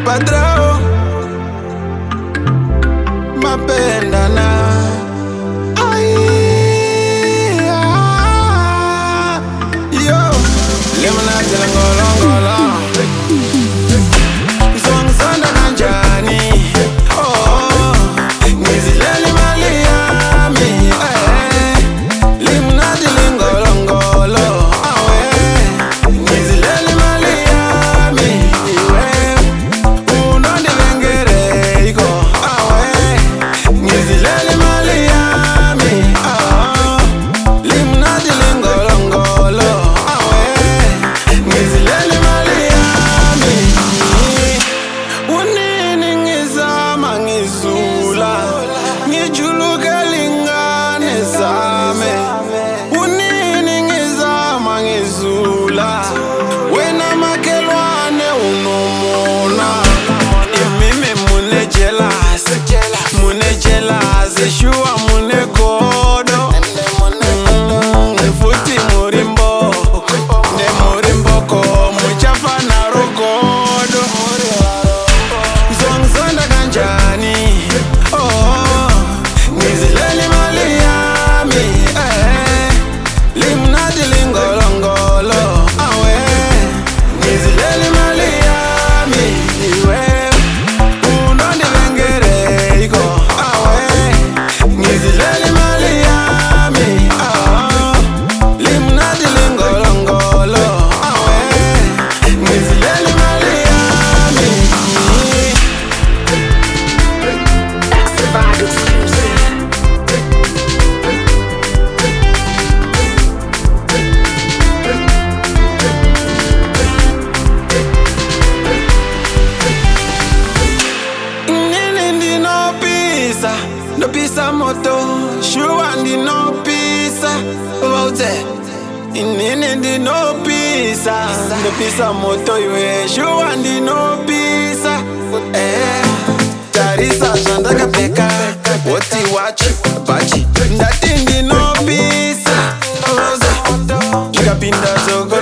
Padrao mapendana. Yo, lemonade ngolongolo. Song kanjani? Oh, ngizilele mali yami. Lemonade ngolongolo. Awe, ngizilele mali yami. Iwe, unondilengere iko. Awe, ngizilele mali yami. Lemonade ngolongolo. Awe, ngizilele mali yami. Unini ngizama ngizula, ngijuluke lingane zame. Unini ngizama ngizula, wena makelwane unomona. Imime mune jealous, shua mune godo. Futi murimbo, ne murimboko, muchafa na rogodo. Zonda kanjani? Oh, ngizilele mali yami. Lemonade ngolongolo. Awe, ngizilele mali yami. Iwe, unondilengere iko. Awe, ngizilele mali yami. Lemonade ngolongolo. Awe, ngizilele mali yami. Vibe exclusive. Nini ndinopisa moto, shua ndinopisa Vote. Nini ndinopisa moto iwe, shua ndinopisa Tarisa jandaka peka, woti wachi, bachi Ndati ndinopisa Vote. Chikapinda zogo